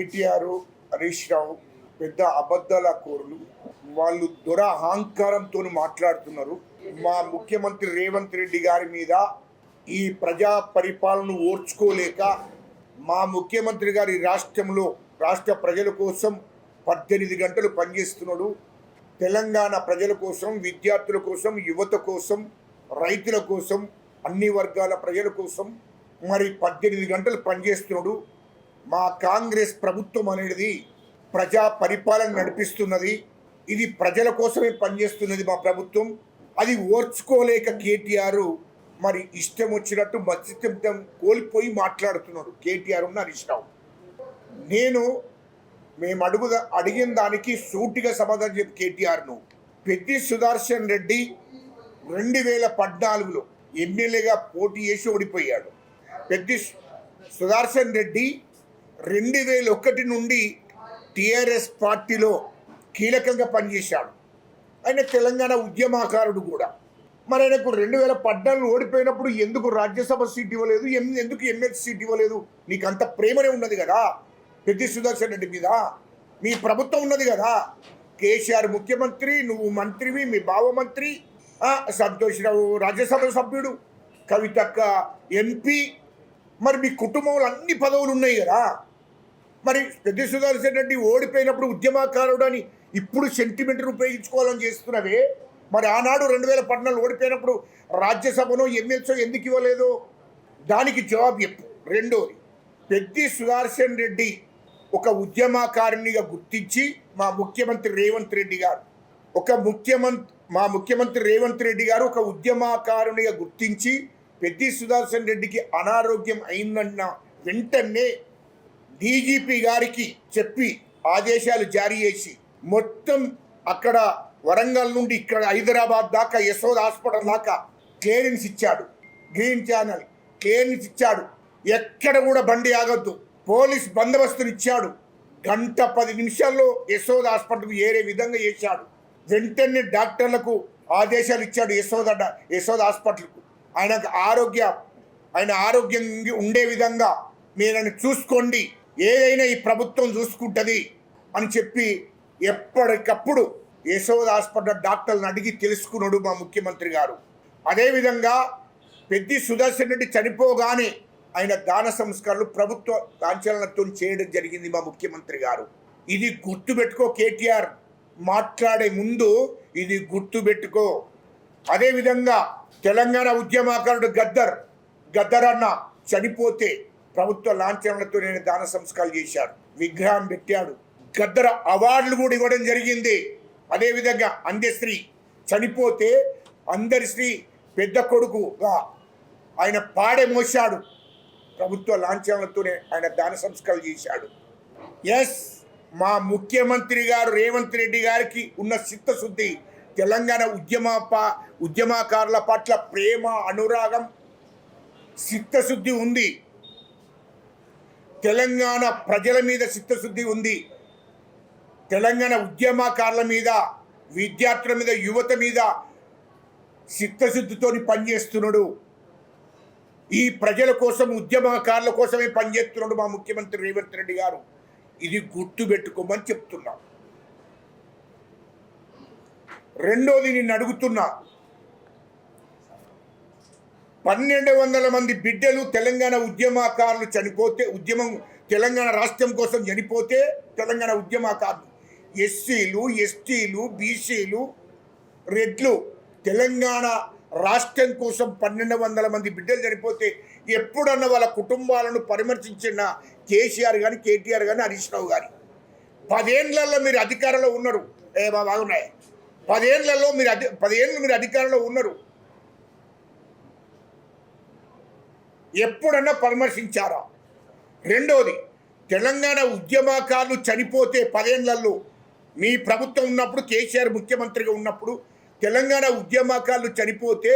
కేటీఆర్, హరీష్ రావు పెద్ద అబద్ధాల కోరులు. వాళ్ళు దురహంకారంతో మాట్లాడుతున్నారు. మా ముఖ్యమంత్రి రేవంత్ రెడ్డి గారి మీద ఈ ప్రజా పరిపాలన ఓర్చుకోలేక మా ముఖ్యమంత్రి గారి రాష్ట్రంలో రాష్ట్ర ప్రజల కోసం 18 గంటలు పనిచేస్తున్నాడు. తెలంగాణ ప్రజల కోసం, విద్యార్థుల కోసం, యువత కోసం, రైతుల కోసం, అన్ని వర్గాల ప్రజల కోసం మరి 18 గంటలు పనిచేస్తున్నాడు. మా కాంగ్రెస్ ప్రభుత్వం అనేది ప్రజా పరిపాలన నడిపిస్తున్నది. ఇది ప్రజల కోసమే పనిచేస్తున్నది మా ప్రభుత్వం. అది ఓర్చుకోలేక కేటీఆర్ మరి ఇష్టం వచ్చినట్టు మత్స్యం కోల్పోయి మాట్లాడుతున్నాడు. కేటీఆర్ ఉన్న హరీష్ రావు. మేము అడిగిన దానికి సూటిగా సమాధానం చెప్పి కేటీఆర్ను పెద్ది సుదర్శన్ రెడ్డి 2014లో ఎమ్మెల్యేగా పోటీ చేసి ఓడిపోయాడు. పెద్ది సుదర్శన్ రెడ్డి 2001 నుండి టీఆర్ఎస్ పార్టీలో కీలకంగా పనిచేశాడు. ఆయన తెలంగాణ ఉద్యమకారుడు కూడా. మరి ఆయనకు 2014 ఓడిపోయినప్పుడు ఎందుకు రాజ్యసభ సీట్ ఇవ్వలేదు, ఎందుకు ఎమ్మెల్సీ సీట్ ఇవ్వలేదు? నీకు అంత ప్రేమనే ఉన్నది కదా పెద్ది సుదర్శన్ రెడ్డి మీద. మీ ప్రభుత్వం ఉన్నది కదా, కేసీఆర్ ముఖ్యమంత్రి, నువ్వు మంత్రివి, మీ బావ మంత్రి, సంతోష్ రావు రాజ్యసభ సభ్యుడు, కవితక్క ఎంపీ, మరి మీ కుటుంబంలో అన్ని పదవులు ఉన్నాయి కదా. మరి పెద్ది సుదర్శన్ రెడ్డి ఓడిపోయినప్పుడు ఉద్యమకారుడు అని ఇప్పుడు సెంటిమెంట్ ఉపయోగించుకోవాలని చేస్తున్నవే. మరి ఆనాడు 2014 ఓడిపోయినప్పుడు రాజ్యసభను ఎమ్మెల్సీ ఎందుకు ఇవ్వలేదు? దానికి జవాబు చెప్పు. రెండోది, పెద్ది సుదర్శన్ రెడ్డి ఒక ఉద్యమకారునిగా గుర్తించి మా ముఖ్యమంత్రి రేవంత్ రెడ్డి గారు ఒక ఉద్యమకారునిగా గుర్తించి పెద్ది సుదర్శన్ రెడ్డికి అనారోగ్యం అయిందన్న వెంటనే డీజీపీ గారికి చెప్పి ఆదేశాలు జారీ చేసి మొత్తం అక్కడ వరంగల్ నుండి ఇక్కడ హైదరాబాద్ దాకా యశోద హాస్పిటల్ దాకా క్లియరెన్స్ ఇచ్చాడు. గ్రీన్ ఛానల్ క్లియరెన్స్ ఇచ్చాడు. ఎక్కడ కూడా బండి ఆగొద్దు, పోలీస్ బందోబస్తుని ఇచ్చాడు. 1:10 నిమిషాల్లో యశోద హాస్పిటల్కు ఏరే విధంగా చేశాడు. వెంటనే డాక్టర్లకు ఆదేశాలు ఇచ్చాడు యశోద హాస్పిటల్కు. ఆయన ఆరోగ్యంగా ఉండే విధంగా మీరని చూసుకోండి, ఏదైనా ఈ ప్రభుత్వం చూసుకుంటుంది అని చెప్పి ఎప్పటికప్పుడు యశోద హాస్పిటల్ డాక్టర్లను అడిగి తెలుసుకున్నాడు మా ముఖ్యమంత్రి గారు. అదేవిధంగా పెద్ది సుదర్శన్ రెడ్డి చనిపోగానే ఆయన దాన సంస్కారాలు ప్రభుత్వ లాంఛనాలతో చేయడం జరిగింది మా ముఖ్యమంత్రి గారు. ఇది గుర్తుపెట్టుకో కేటీఆర్, మాట్లాడే ముందు ఇది గుర్తుపెట్టుకో. అదేవిధంగా తెలంగాణ ఉద్యమకారుడు గద్దర్ అన్న చనిపోతే ప్రభుత్వ లాంఛనాలతో నేను దాన సంస్కారాలు చేశాడు, విగ్రహం పెట్టాడు, గద్దర్ అవార్డులు కూడా ఇవ్వడం జరిగింది. అదేవిధంగా అందశ్రీ చనిపోతే అందశ్రీ పెద్ద కొడుకుగా ఆయన పాడే మోశాడు, ప్రభుత్వ లాంఛనాలతోనే ఆయన దాన సంస్కారాలు చేశాడు. ఎస్, మా ముఖ్యమంత్రి గారు రేవంత్ రెడ్డి గారికి ఉన్న చిత్తశుద్ధి, తెలంగాణ ఉద్యమకారుల పట్ల ప్రేమ, అనురాగం, చిత్తశుద్ధి ఉంది. తెలంగాణ ప్రజల మీద చిత్తశుద్ధి ఉంది. తెలంగాణ ఉద్యమకారుల మీద, విద్యార్థుల మీద, యువత మీద చిత్తశుద్ధితో పనిచేస్తున్నాడు. ఈ ప్రజల కోసం, ఉద్యమకారుల కోసమే పనిచేస్తున్నాడు మా ముఖ్యమంత్రి రేవంత్ రెడ్డి గారు. ఇది గుర్తుపెట్టుకోమని చెప్తున్నా. రెండోది, నిన్ను అడుగుతున్నా, 1200 మంది బిడ్డలు తెలంగాణ ఉద్యమకారులు చనిపోతే, తెలంగాణ రాష్ట్రం కోసం చనిపోతే, తెలంగాణ ఉద్యమకారులు ఎస్సీలు, ఎస్టీలు, బీసీలు, రెడ్లు తెలంగాణ రాష్ట్రం కోసం 1200 మంది బిడ్డలు చనిపోతే ఎప్పుడన్నా వాళ్ళ కుటుంబాలను పరామర్శించిన కేసీఆర్ కానీ, కేటీఆర్ కానీ, హరీష్ రావు కానీ? 10 ఏళ్లలో మీరు అధికారంలో ఉన్నారు. బాగున్నాయి, 10 ఏళ్లలో మీరు అధికారంలో ఉన్నారు. ఎప్పుడన్నా పరామర్శించారా? రెండోది, తెలంగాణ ఉద్యమకారులు చనిపోతే 10 ఏళ్లలో మీ ప్రభుత్వం ఉన్నప్పుడు, కేసీఆర్ ముఖ్యమంత్రిగా ఉన్నప్పుడు తెలంగాణ ఉద్యమకారులు చనిపోతే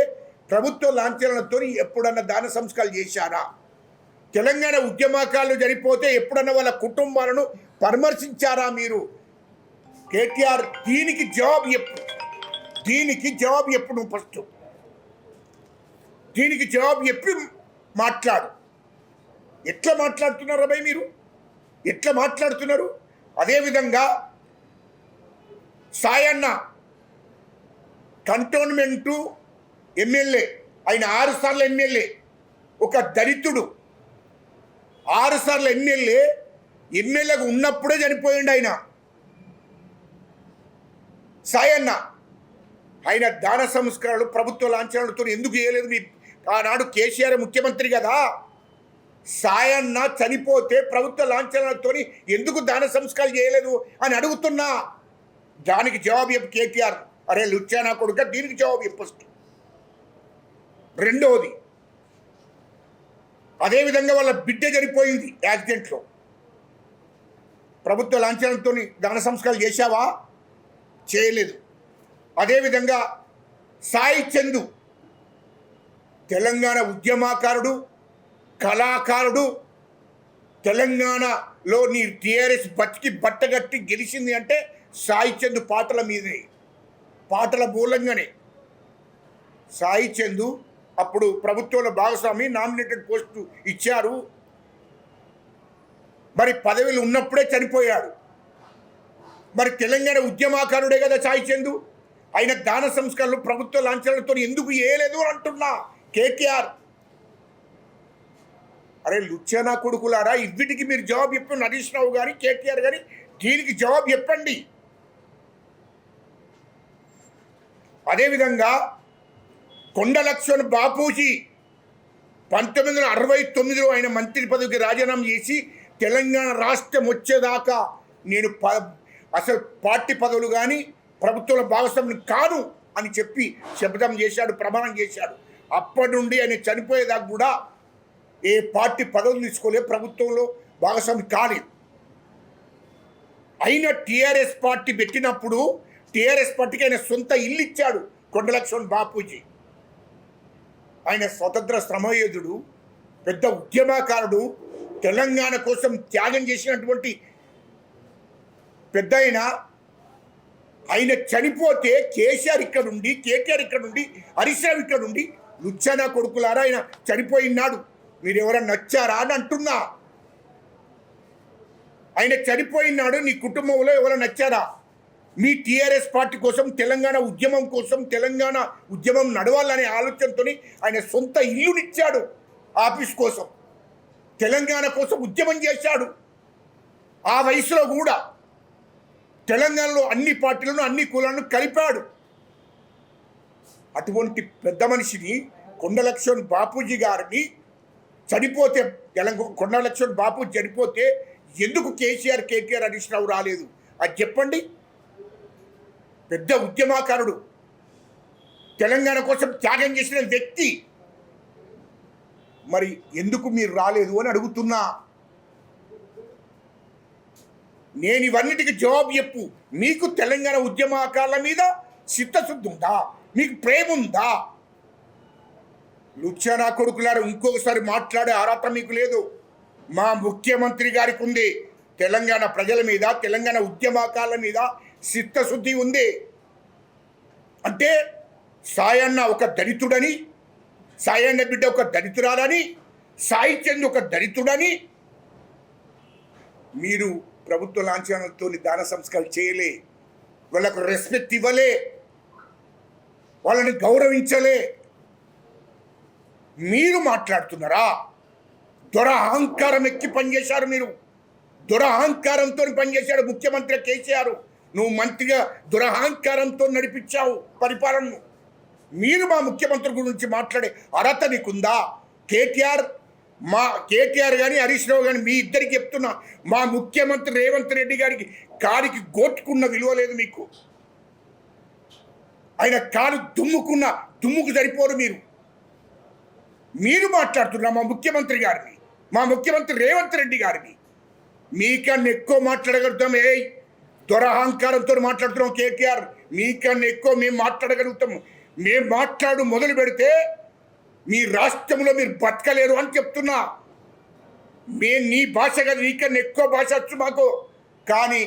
ప్రభుత్వ లాంఛనాలతో ఎప్పుడన్నా దాన సంస్కారాలు చేశారా? తెలంగాణ ఉద్యమకారులు చనిపోతే ఎప్పుడన్నా వాళ్ళ కుటుంబాలను పరామర్శించారా మీరు? కేటీఆర్, దీనికి జవాబు చెప్పు. నువ్వు ఫస్ట్ దీనికి జవాబు చెప్పి మాట్లాడు. ఎట్లా మాట్లాడుతున్నారా భయ్ మీరు? ఎట్లా మాట్లాడుతున్నారు? అదేవిధంగా సాయన్న కంటోన్మెంటు ఎమ్మెల్యే, ఆయన 6 సార్లు ఎమ్మెల్యే, ఒక దళితుడు 6 సార్లు ఎమ్మెల్యేగా ఉన్నప్పుడే చనిపోయిండు ఆయన. సాయన్న ఆయన దాన సంస్కారాలు ప్రభుత్వ లాంఛనాలతో ఎందుకు చేయలేదు? మీ ఆనాడు కేసీఆర్ ముఖ్యమంత్రి కదా, సాయన్న చనిపోతే ప్రభుత్వ లాంఛనాలతో ఎందుకు దాన సంస్కారాలు చేయలేదు అని అడుగుతున్నా. దానికి జవాబు చెప్పు కేటీఆర్. అరే లుచ్చానా కొడుక, దీనికి జవాబు చెప్పొచ్చు. రెండవది, అదేవిధంగా వాళ్ళ బిడ్డ చనిపోయింది యాక్సిడెంట్లో, ప్రభుత్వ లాంఛనాలతో దాన సంస్కారాలు చేశావా? చేయలేదు. అదేవిధంగా సాయి చందు తెలంగాణ ఉద్యమకారుడు, కళాకారుడు, తెలంగాణలో నీ టీఆర్ఎస్ బతికి బట్టగట్టి గెలిచింది అంటే సాయి చందు పాటల మీదే, పాటల మూలంగానే. సాయి చందు అప్పుడు ప్రభుత్వంలో భాగస్వామి, నామినేటెడ్ పోస్టు ఇచ్చారు, మరి పదవిలో ఉన్నప్పుడే చనిపోయాడు. మరి తెలంగాణ ఉద్యమకారుడే కదా సాయి చందు. ఆయన దాన సంస్కారాలు ప్రభుత్వ లాంఛనాలతో ఎందుకు చేయలేదు అంటున్నా కేటీఆర్. అరే లుచ్చానా కొడుకులారా, ఇవిటికి మీరు జవాబు చెప్పండి. హరీష్ రావు గారి, కేటీఆర్ గారి, దీనికి జవాబు చెప్పండి. అదేవిధంగా కొండ లక్ష్మణ్ బాపూజీ 1969లో ఆయన మంత్రి పదవికి రాజీనామా చేసి తెలంగాణ రాష్ట్రం వచ్చేదాకా నేను అసలు పార్టీ పదవులు కానీ ప్రభుత్వంలో భాగస్వామ్యం కాను అని చెప్పి శపథం చేశాడు, ప్రమాణం చేశాడు. అప్పటి నుండి ఆయన చనిపోయేదాకా కూడా ఏ పార్టీ పదవులు తీసుకోలేదు, ప్రభుత్వంలో భాగస్వామి కాలేదు. అయినా టీఆర్ఎస్ పార్టీ పెట్టినప్పుడు టీఆర్ఎస్ పార్టీకి ఆయన సొంత ఇల్లు ఇచ్చాడు కొండ లక్ష్మణ్ బాపూజీ. ఆయన స్వతంత్ర శ్రమయోధుడు, పెద్ద ఉద్యమకారుడు, తెలంగాణ కోసం త్యాగం చేసినటువంటి పెద్ద ఆయన చనిపోతే కేసీఆర్ ఇక్కడ ఉండి, కేటీఆర్ ఇక్కడ ఉండి, హరీష్ రావు ఇక్కడ ఉండి, లుచ్చానా కొడుకులారా ఆయన చనిపోయినాడు, మీరు ఎవరైనా నచ్చారా అని అంటున్నా. ఆయన చనిపోయినాడు, నీ కుటుంబంలో ఎవరైనా నచ్చారా? మీ టీఆర్ఎస్ పార్టీ కోసం, తెలంగాణ ఉద్యమం కోసం, తెలంగాణ ఉద్యమం నడవాలనే ఆలోచనతో ఆయన సొంత ఇల్లునిచ్చాడు ఆఫీస్ కోసం, తెలంగాణ కోసం ఉద్యమం చేశాడు. ఆ వయసులో కూడా తెలంగాణలో అన్ని పార్టీలను, అన్ని కులాలను కలిపాడు. అటువంటి పెద్ద మనిషిని కొండ లక్ష్మణ్ బాపూజీ గారిని చనిపోతే, కొండ లక్ష్మణ్ బాపూజీ చనిపోతే ఎందుకు కేసీఆర్, కేటీఆర్, హరీష్ రావు రాలేదు అది చెప్పండి. పెద్ద ఉద్యమకారుడు, తెలంగాణ కోసం త్యాగం చేసిన వ్యక్తి, మరి ఎందుకు మీరు రాలేదు అని అడుగుతున్నా. నేను ఇవన్నిటికి జవాబు చెప్పు. మీకు తెలంగాణ ఉద్యమకారుల మీద చిత్తశుద్ధి ఉందా? మీకు ప్రేమ ఉందా? లుచ్చానా కొడుకులారు, ఇంకొకసారి మాట్లాడే అర్హత మీకు లేదు. మా ముఖ్యమంత్రి గారికి ఉంది. తెలంగాణ ప్రజల మీద, తెలంగాణ ఉద్యమకారుల మీద చిత్తశుద్ధి ఉంది. అంటే సాయన్న ఒక దళితుడని, సాయన్న బిడ్డ ఒక దళితురాలని, సాయి చంద్ ఒక దళితుడని మీరు ప్రభుత్వ లాంఛనాలతో దాన సంస్కారాలు చేయలే, వాళ్ళకు రెస్పెక్ట్ ఇవ్వలే, వాళ్ళని గౌరవించలే. మీరు మాట్లాడుతున్నారా? దురహంకారం ఎక్కి పనిచేశారు మీరు. దురహంకారంతో పనిచేశాడు ముఖ్యమంత్రి కేసీఆర్. నువ్వు మంత్రిగా దురహంకారంతో నడిపించావు పరిపాలనను. మీరు మా ముఖ్యమంత్రి గురించి మాట్లాడే అర్హత నీకుందా? కేటీఆర్ కానీ హరీష్ రావు కానీ మీ ఇద్దరికి చెప్తున్నా, మా ముఖ్యమంత్రి రేవంత్ రెడ్డి గారికి కాడికి గోట్టుకున్న విలువ లేదు మీకు. ఆయన కాలు దుమ్ముకు సరిపోరు మీరు. మీరు మాట్లాడుతున్నా మా ముఖ్యమంత్రి గారిని, మా ముఖ్యమంత్రి రేవంత్ రెడ్డి గారిని. మీకన్నా ఎక్కువ మాట్లాడగలుగుతాం. దురహంకారంతో మాట్లాడుతున్నాం కేటీఆర్. మీకన్నా ఎక్కువ మేము మాట్లాడగలుగుతాము. మేము మొదలు పెడితే మీ రాష్ట్రంలో మీరు బతకలేరు అని చెప్తున్నా. నీ భాష కాదు, నీకన్నా ఎక్కువ భాష వచ్చు మాకు. కానీ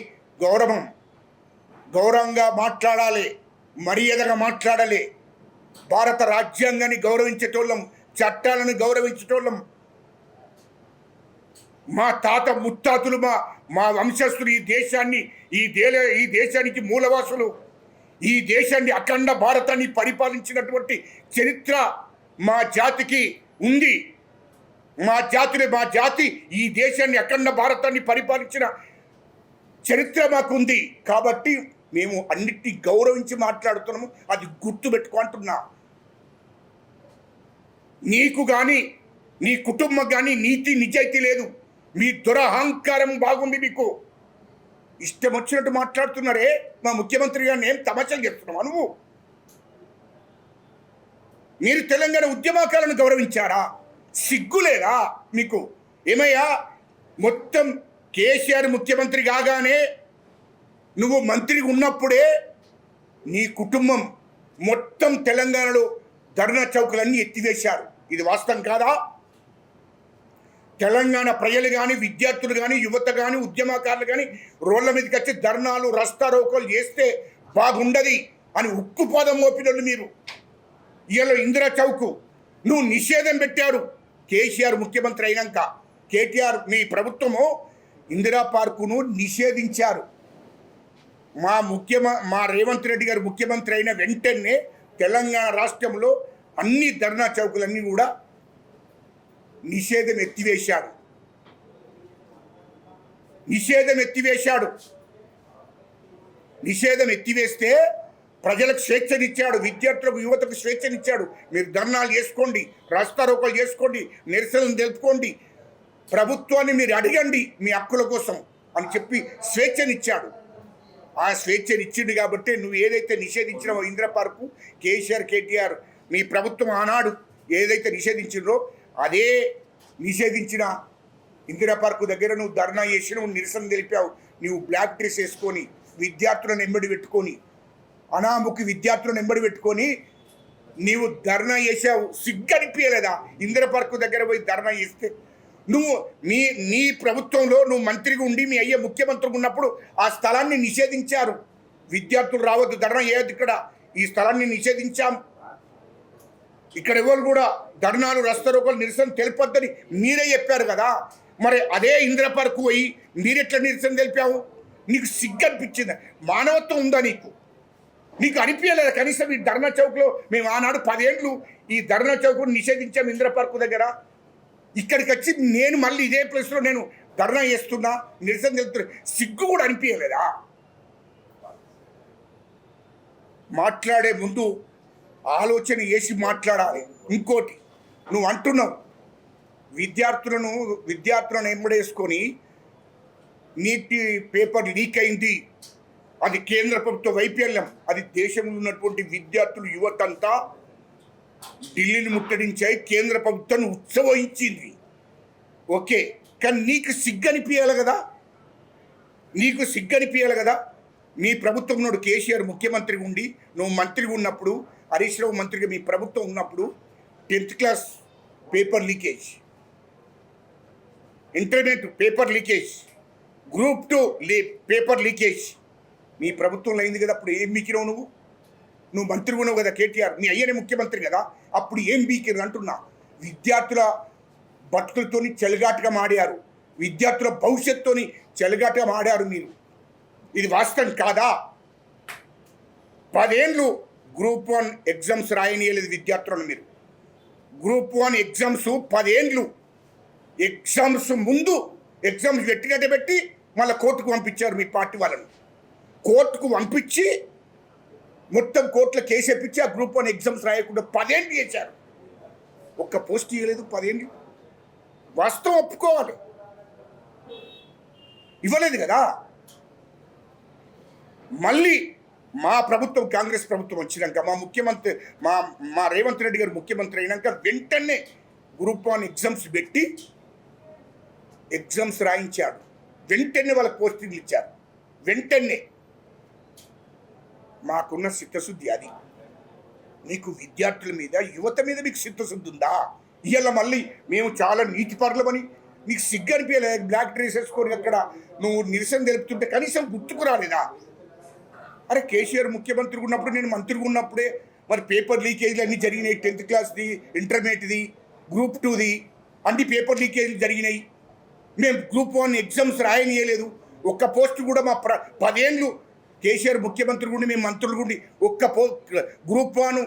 గౌరవంగా మాట్లాడాలి, మర్యాదగా మాట్లాడాలి. భారత రాజ్యాంగాన్ని గౌరవించేటోళ్ళం, చట్టాలను గౌరవించేటోళ్ళం. మా తాత ముత్తాతలు మా వంశస్థులు ఈ దేశానికి మూలవాసులు, ఈ దేశాన్ని అఖండ భారతాన్ని పరిపాలించినటువంటి చరిత్ర మా జాతికి ఉంది. మా జాతి ఈ దేశాన్ని అఖండ భారతాన్ని పరిపాలించిన చరిత్ర మాకుంది. కాబట్టి మేము అన్నిటినీ గౌరవించి మాట్లాడుతున్నాము. అది గుర్తుపెట్టుకో అంటున్నా. నీకు కానీ నీ కుటుంబం కానీ నీతి నిజాయితీ లేదు. మీ దురహంకారం బాగుంది. మీకు ఇష్టం వచ్చినట్టు మాట్లాడుతున్నారే. మా ముఖ్యమంత్రి గారిని ఏం తమాషాలు చేస్తున్నావా నువ్వు? మీరు తెలంగాణ ఉద్యమకాలను గౌరవించారా? సిగ్గు లేదా మీకు? ఏమయ్యా, మొత్తం కేసీఆర్ ముఖ్యమంత్రి కాగానే నువ్వు మంత్రి ఉన్నప్పుడే నీ కుటుంబం మొత్తం తెలంగాణలో ధర్నా చౌకులన్నీ ఎత్తివేశారు. ఇది వాస్తవం కాదా? తెలంగాణ ప్రజలు కానీ, విద్యార్థులు కానీ, యువత కానీ, ఉద్యమకారులు కానీ రోడ్ల మీదకి వచ్చి ధర్నాలు, రస్తా రోకోలు చేస్తే బాగుండది అని ఉక్కుపాదం మోపినోళ్ళు మీరు. ఇవాళ ఇందిరా చౌక్ నువ్వు నిషేధం పెట్టారు. కేసీఆర్ ముఖ్యమంత్రి అయినాక కేటీఆర్ మీ ప్రభుత్వము ఇందిరా పార్కును నిషేధించారు. మా రేవంత్ రెడ్డి గారు ముఖ్యమంత్రి అయిన వెంటనే తెలంగాణ రాష్ట్రంలో అన్ని ధర్నా చౌకులన్నీ కూడా నిషేధం ఎత్తివేస్తే ప్రజలకు స్వేచ్ఛనిచ్చాడు, విద్యార్థులకు, యువతకు స్వేచ్ఛనిచ్చాడు. మీరు ధర్నాలు చేసుకోండి, రాస్తారోకోలు చేసుకోండి, నిరసనలు తెలుపుకోండి, ప్రభుత్వాన్ని మీరు అడగండి మీ హక్కుల కోసం అని చెప్పి స్వేచ్ఛనిచ్చాడు. ఆ స్వేచ్ఛనిచ్చిండు కాబట్టి నువ్వు ఏదైతే నిషేధించినావో ఇందిరా పార్కు, కేటీఆర్ మీ ప్రభుత్వం ఆనాడు ఏదైతే నిషేధించిండ్రో అదే నిషేధించిన ఇందిరా పార్కు దగ్గర నువ్వు ధర్నా చేసి నువ్వు నిరసన తెలిపావు. నువ్వు బ్లాక్ డ్రెస్ వేసుకొని విద్యార్థులను ఎంబడి పెట్టుకొని, అనాముఖి విద్యార్థులను ఎంబడి పెట్టుకొని నీవు ధర్నా చేసావు. సిగ్గనిపించలేదా? ఇందిరా పార్కు దగ్గర పోయి ధర్నా చేస్తే నువ్వు నీ ప్రభుత్వంలో నువ్వు మంత్రిగా ఉండి మీ అయ్యే ముఖ్యమంత్రిగా ఉన్నప్పుడు ఆ స్థలాన్ని నిషేధించారు. విద్యార్థులు రావద్దు, ధర్నా చేయొద్దు, ఇక్కడ ఈ స్థలాన్ని నిషేధించాం, ఇక్కడ ఎవరు కూడా ధర్నాలు, రస్తరోకోలు, నిరసన తెలిపొద్దని మీరే చెప్పారు కదా. మరి అదే ఇందిరా పార్కు పోయి మీరెట్లా నిరసన తెలిపావు? నీకు సిగ్గు అనిపించిందా? మానవత్వం ఉందా నీకు అనిపించలేదా కనీసం? ఈ ధర్నా చౌక్లో మేము ఆనాడు 10 ఏళ్ళు ఈ ధర్నా చౌక్ను నిషేధించాము ఇందిరా పార్కు దగ్గర. ఇక్కడికి వచ్చి నేను మళ్ళీ ఇదే ప్లేస్లో నేను ధర్నా చేస్తున్నా, నిరసన తెలుపుతున్నా. సిగ్గు కూడా అనిపించలేదా? మాట్లాడే ముందు ఆలోచన చేసి మాట్లాడాలి. ఇంకోటి, నువ్వు అంటున్నావు విద్యార్థులను ఎంబడేసుకొని నీటి పేపర్ లీక్ అయింది, అది కేంద్ర ప్రభుత్వ వైఫల్యం, అది దేశంలో ఉన్నటువంటి విద్యార్థులు, యువత అంతా ఢిల్లీని ముట్టడించాయి, కేంద్ర ప్రభుత్వాన్ని ఉత్సవించింది. ఓకే, కానీ నీకు సిగ్గనిపించాలి కదా? మీ ప్రభుత్వం నాడు కేసీఆర్ ముఖ్యమంత్రి ఉండి నువ్వు మంత్రిగా ఉన్నప్పుడు, హరీష్ రావు మంత్రిగా మీ ప్రభుత్వం ఉన్నప్పుడు 10th class paper leakage, intermediate paper leakage, Group 2 paper leakage మీ ప్రభుత్వంలో అయింది కదా. అప్పుడు ఏం బీకినావు నువ్వు మంత్రిగా ఉన్నావు కదా కేటీఆర్, మీ అయ్యనే ముఖ్యమంత్రి కదా. అప్పుడు ఏం బీకిరు అంటున్నా? విద్యార్థుల బతుకులతోని చెలగాటగా మాడారు, విద్యార్థుల భవిష్యత్తుని చెలగాటగా మాడారు మీరు. ఇది వాస్తవం కాదా? 10 ఏళ్ళు Group 1 ఎగ్జామ్స్ రాయనీయలేదు విద్యార్థులను మీరు. Group 1 ఎగ్జామ్స్ 10 ఏళ్ళు ఎగ్జామ్స్ ముందు ఎగ్జామ్స్ పెట్టి మళ్ళీ కోర్టుకు పంపించారు మీ పార్టీ వాళ్ళని. కోర్టుకు పంపించి మొత్తం కోర్టులో కేసు ఎప్పించి ఆ Group 1 ఎగ్జామ్స్ రాయకుండా 10 ఏళ్ళు చేశారు. ఒక్క పోస్ట్ ఇవ్వలేదు 10 ఏళ్ళు. వాస్తవం ఒప్పుకోవాలి, ఇవ్వలేదు కదా. మళ్ళీ మా ప్రభుత్వం, కాంగ్రెస్ ప్రభుత్వం వచ్చినాక, మా ముఖ్యమంత్రి మా రేవంత్ రెడ్డి గారు ముఖ్యమంత్రి అయినాక వెంటనే Group 1 ఎగ్జామ్స్ పెట్టి ఎగ్జామ్స్ రాయించాడు. వెంటనే వాళ్ళకి పోస్టింగ్లు ఇచ్చారు. వెంటనే మాకున్న చిత్తశుద్ధి అది. నీకు విద్యార్థుల మీద, యువత మీద మీకు చిత్తశుద్ధి ఉందా? ఇవాళ మళ్ళీ మేము చాలా నీతిపరులమని నీకు సిగ్గు అనిపించలేదు? బ్లాక్ డ్రెస్ వేసుకొని అక్కడ నువ్వు నిరసన తెలుపుతుంటే కనీసం గుర్తుకు రాలేదా? అరే, కేసీఆర్ ముఖ్యమంత్రి ఉన్నప్పుడు, నేను మంత్రిగా ఉన్నప్పుడే మరి పేపర్ లీకేజ్లు అన్నీ జరిగినాయి. 10th క్లాస్ది, ఇంటర్మీడియట్ది, Group 2ది అన్ని పేపర్ లీకేజ్లు జరిగినాయి. మేము గ్రూప్ 1 ఎగ్జామ్స్ రాయనీయలేదు. ఒక్క పోస్ట్ కూడా మా 10 ఏళ్ళు కేసీఆర్ ముఖ్యమంత్రి గుండి మేము మంత్రులు గుండి గ్రూప్ 1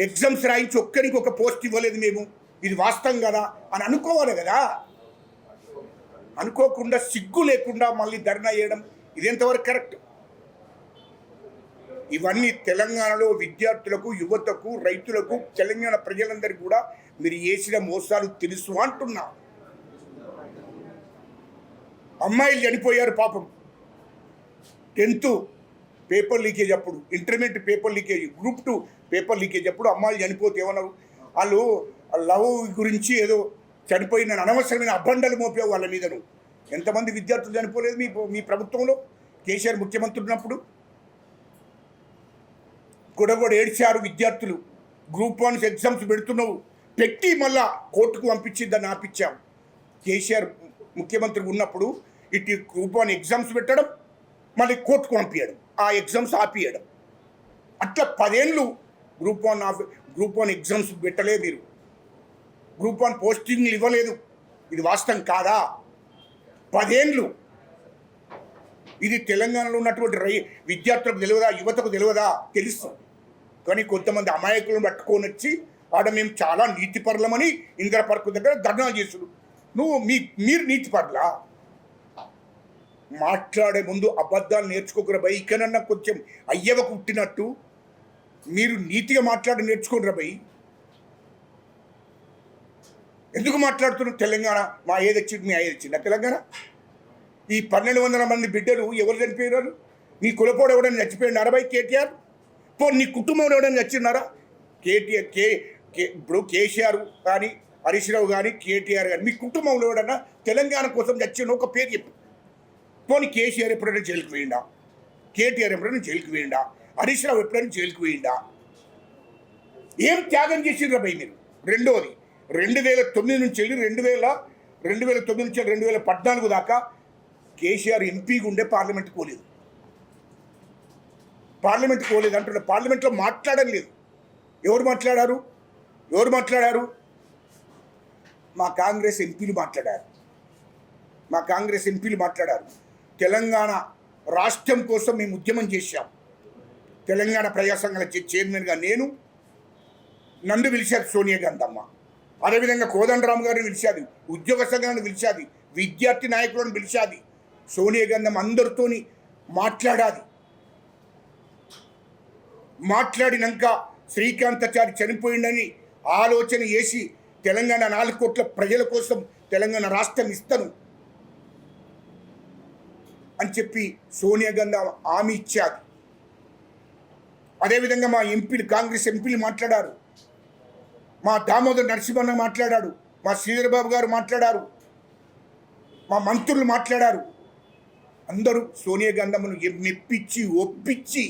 ఎగ్జామ్స్ రాయించి ఒక్కరికి ఒక పోస్ట్ ఇవ్వలేదు మేము. ఇది వాస్తవం కదా అని అనుకోవాలి కదా. అనుకోకుండా సిగ్గు లేకుండా మళ్ళీ ధర్నా చేయడం ఇది ఎంతవరకు కరెక్ట్? ఇవన్నీ తెలంగాణలో విద్యార్థులకు, యువతకు, రైతులకు, తెలంగాణ ప్రజలందరికీ కూడా మీరు చేసిన మోసాలు తెలుసు అంటున్నా. అమ్మాయిలు చనిపోయారు పాపం. 10th పేపర్ లీకేజ్ అప్పుడు, intermediate paper leakage, group 2 paper leakage అప్పుడు అమ్మాయిలు చనిపోతే ఏమన్నారు? వాళ్ళు లవ్ గురించి ఏదో చనిపోయిన అనవసరమైన అబ్బండలు మోపావు వాళ్ళ మీదను. ఎంతమంది విద్యార్థులు చనిపోలేదు మీ ప్రభుత్వంలో కేసీఆర్ ముఖ్యమంత్రి ఉన్నప్పుడు? కూడా ఏడ్చారు విద్యార్థులు. గ్రూప్ 1 ఎగ్జామ్స్ పెడుతున్నావు పెట్టి మళ్ళా కోర్టుకు పంపించిందని ఆపించాం. కేసీఆర్ ముఖ్యమంత్రి ఉన్నప్పుడు ఇటు గ్రూప్ 1 ఎగ్జామ్స్ పెట్టడం, మళ్ళీ కోర్టుకు పంపించడం, ఆ ఎగ్జామ్స్ ఆపియడం. అట్లా 10 ఏళ్ళు గ్రూప్ 1 ఎగ్జామ్స్ పెట్టలేదు మీరు. గ్రూప్ 1 పోస్టింగ్లు ఇవ్వలేదు. ఇది వాస్తవం కాదా? 10 ఏళ్ళు. ఇది తెలంగాణలో ఉన్నటువంటి విద్యార్థులకు తెలియదా? యువతకు తెలియదా? తెలుసు. కానీ కొంతమంది అమాయకులను పట్టుకొని వచ్చి ఆడ మేము చాలా నీతిపరులమని ఇందిరా పార్కు దగ్గర ధర్నా చేసుడు. మీరు నీతిపరులా? మాట్లాడే ముందు అబద్ధాలు నేర్చుకోకరా భయ్. ఇకనన్నా కొంచెం అయ్యవకు పుట్టినట్టు మీరు నీతిగా మాట్లాడి నేర్చుకోరా భయ్. ఎందుకు మాట్లాడుతున్నారు? తెలంగాణ మా ఏది వచ్చింది, మీ ఏది వచ్చిందా తెలంగాణ? ఈ 1200 మంది బిడ్డలు ఎవరు చనిపోయినారు? నీ కులపోడు ఎవడని చచ్చిపోయినారా భయ్ కేటీఆర్? నీ కుటుంబంలో ఎవడని చచ్చిన్నారా? ఇప్పుడు కేసీఆర్ కానీ, హరీష్ రావు కానీ, కేటీఆర్ కానీ, మీ కుటుంబంలో ఎవడన్నా తెలంగాణ కోసం చచ్చిన ఒక పేరు చెప్పు. పోనీ కేసీఆర్ ఎప్పుడైనా జైలుకి పోయిండా? కేటీఆర్ ఎప్పుడైనా జైలుకి పోయిండా? హరీష్ రావు ఎప్పుడైనా జైలుకి పోయిండా? ఏం త్యాగం చేసిండ్రా భయ్ మీరు? రెండోది, 2009 నుంచి వెళ్ళి 2009 నుంచి 2014 దాకా కేసీఆర్ ఎంపీగా ఉండే పార్లమెంట్కి పోలేదు. అంటున్నా. పార్లమెంట్లో మాట్లాడడం లేదు. ఎవరు మాట్లాడారు? మా కాంగ్రెస్ ఎంపీలు మాట్లాడారు. తెలంగాణ రాష్ట్రం కోసం మేము ఉద్యమం చేశాం. తెలంగాణ ప్రజా సంఘాల చైర్మన్గా నన్ను పిలిచారు సోనియా గాంధీ. అదేవిధంగా కోదండరామ్ గారిని పిలిచాది, ఉద్యోగ సంఘాన్ని పిలిచాది, విద్యార్థి నాయకులను పిలిచాది. సోనియా గాంధీ అందరితోని మాట్లాడినాక శ్రీకాంతాచారి చనిపోయిందని ఆలోచన చేసి తెలంగాణ 4 కోట్ల ప్రజల కోసం తెలంగాణ రాష్ట్రం ఇస్తాను అని చెప్పి సోనియా గాంధీ హామీ ఇచ్చారు. అదేవిధంగా మా ఎంపీలు, కాంగ్రెస్ ఎంపీలు మాట్లాడారు. మా దామోదర్ నరసింహన్న మాట్లాడాడు, మా శ్రీధర్ బాబు గారు మాట్లాడారు, మా మంత్రులు మాట్లాడారు. అందరూ సోనియా గాంధీను మెప్పించి ఒప్పించి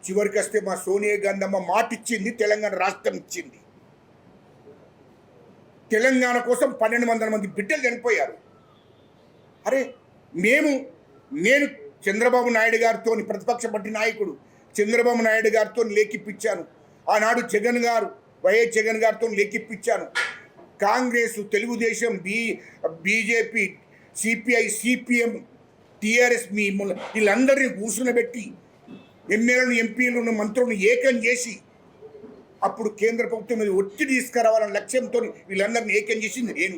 చివరికి వస్తే మా సోనియా గాంధీ మాట ఇచ్చింది, తెలంగాణ రాష్ట్రం ఇచ్చింది. తెలంగాణ కోసం 1200 మంది బిడ్డలు చనిపోయారు. అరే నేను చంద్రబాబు నాయుడు గారితో, ప్రతిపక్ష పార్టీ నాయకుడు చంద్రబాబు నాయుడు గారితో లేఖిప్పించాను. ఆనాడు వైఎస్ జగన్ గారితో లేఖిప్పించాను. Congress, Telugu Desam, BJP, CPI, CPM, TRS వీళ్ళందరినీ కూర్చునబెట్టి ఎమ్మెల్యేలను, ఎంపీలను, మంత్రులను ఏకం చేసి అప్పుడు కేంద్ర ప్రభుత్వం మీద ఒత్తిడి తీసుకురావాలన్న లక్ష్యంతో వీళ్ళందరినీ ఏకం చేసింది నేను.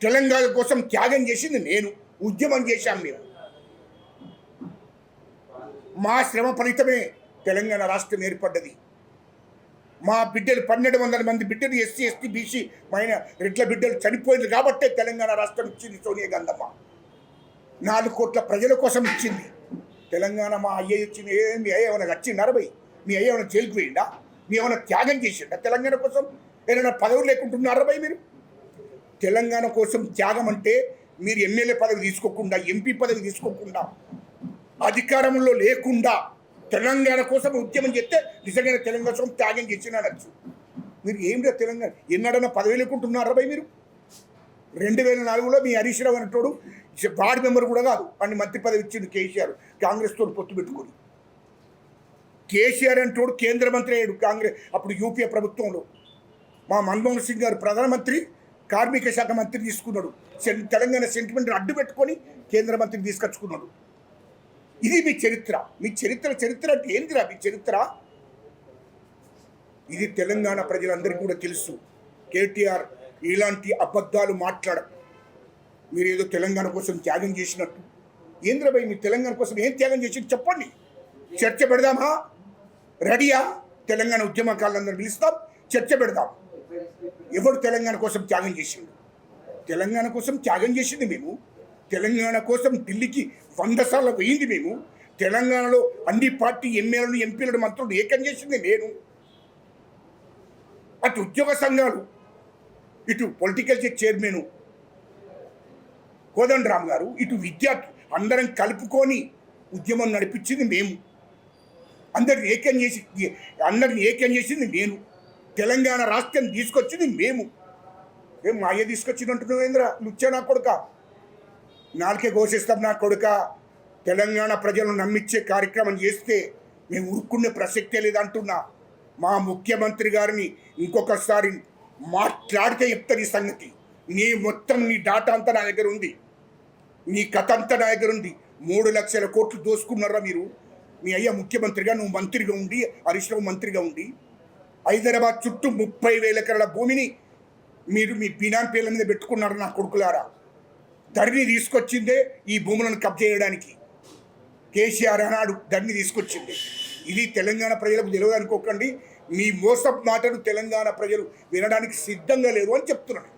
తెలంగాణ కోసం త్యాగం చేసింది నేను. ఉద్యమం చేశాం మేము. మా శ్రమ ఫలితమే తెలంగాణ రాష్ట్రం ఏర్పడ్డది. మా బిడ్డలు 1200 మంది బిడ్డలు ఎస్సీ, ఎస్టీ, బీసీ రెడ్ల బిడ్డలు చనిపోయింది కాబట్టే తెలంగాణ రాష్ట్రం ఇచ్చింది సోనియా గాంధీ. 4 కోట్ల ప్రజల కోసం ఇచ్చింది తెలంగాణ. మా అయ్య ఇచ్చింది. మీ అయ్య ఏమైనా వచ్చిండారా భయ్? మీ అయ్య ఏమైనా జైలుకి పోయిండా? మీ ఏమైనా త్యాగం చేసిండా తెలంగాణ కోసం? ఏమైనా పదవులు లేకుంటున్నారా భయ్ మీరు? తెలంగాణ కోసం త్యాగం అంటే మీరు ఎమ్మెల్యే పదవి తీసుకోకుండా, ఎంపీ పదవి తీసుకోకుండా, అధికారంలో లేకుండా తెలంగాణ కోసం ఉద్యమం చేస్తే నిజంగా తెలంగాణ కోసం త్యాగం చేసినాడచ్చు. మీరు ఏమిటో తెలంగాణ ఎన్నడన్నా పదవి లేకుంటున్నారా భయ్ మీరు? 2004లో మీ హరీష్ రావు అనేటోడు వార్డు మెంబర్ కూడా కాదు, అన్ని మంత్రి పదవి ఇచ్చింది కేసీఆర్, కాంగ్రెస్తో పొత్తు పెట్టుకొని. కేసీఆర్ అంటోడు కేంద్ర మంత్రి అయ్యాడు కాంగ్రెస్ అప్పుడు యూపీఏ ప్రభుత్వంలో. మా మన్మోహన్ సింగ్ గారు ప్రధానమంత్రి, కార్మిక శాఖ మంత్రిని తీసుకున్నాడు, తెలంగాణ సెంటిమెంట్ని అడ్డు పెట్టుకొని కేంద్ర మంత్రిని తీసుకొచ్చుకున్నాడు. ఇది మీ చరిత్ర. మీ చరిత్ర అంటే ఏందిరా మీ చరిత్ర? ఇది తెలంగాణ ప్రజలందరికీ కూడా తెలుసు. కేటీఆర్ ఇలాంటి అబద్ధాలు మాట్లాడ, మీరు ఏదో తెలంగాణ కోసం త్యాగం చేసినట్టు. ఏంద్రబాయ్ మీ తెలంగాణ కోసం ఏం త్యాగం చేసి చెప్పండి, చర్చ పెడదామా? రెడీయా? తెలంగాణ ఉద్యమకారులందరూ పిలుస్తాం, చర్చ పెడదాం. ఎవరు తెలంగాణ కోసం త్యాగం చేసిండు? తెలంగాణ కోసం త్యాగం చేసింది మేము. తెలంగాణ కోసం ఢిల్లీకి 100 సార్లు పోయింది మేము. తెలంగాణలో అన్ని పార్టీ ఎమ్మెల్యేలను, ఎంపీలను, మంత్రులు ఏకం చేసింది నేను. అటు ఉద్యోగ సంఘాలు, ఇటు పొలిటికల్ చైర్మన్ కోదండరామ్ గారు, ఇటు విద్యార్థులు అందరం కలుపుకొని ఉద్యమం నడిపించింది మేము. అందరిని ఏకం చేసింది నేను. తెలంగాణ రాష్ట్రం తీసుకొచ్చింది మేము. ఏం మాయ తీసుకొచ్చినట్టున్నావు ఏంద్ర? లుచ్చా నా కొడుక, నాలుకే ఘోషిస్తాం నా కొడుక. తెలంగాణ ప్రజలను నమ్మించే కార్యక్రమం చేస్తే మేము ఉరుక్కునే ప్రసక్తే లేదంటున్నా. మా ముఖ్యమంత్రి గారిని ఇంకొకసారి మాట్లాడితే చెప్తాను ఈ సంగతి. నీ డాటా అంతా నా దగ్గర ఉంది, నీ కథ అంతా నా దగ్గర ఉంది. 3 లక్షల కోట్లు దోసుకున్నారా మీరు? మీ అయ్యా ముఖ్యమంత్రిగా, నువ్వు మంత్రిగా ఉండి, హరీష్ రావు మంత్రిగా ఉండి, హైదరాబాద్ చుట్టూ 30,000 ఎకరాల భూమిని మీరు మీ బినామీ పేర్ల మీద పెట్టుకున్నారు నా కొడుకులారా. ధరణి తీసుకొచ్చిందే ఈ భూములను కబ్జా చేయడానికి. కేసీఆర్ అన్నాడు ధరణి తీసుకొచ్చింది. ఇది తెలంగాణ ప్రజలకు తెలియదు అనుకోకండి. మీ మోసపు మాటలు తెలంగాణ ప్రజలు వినడానికి సిద్ధంగా లేరు అని చెప్తున్నాను.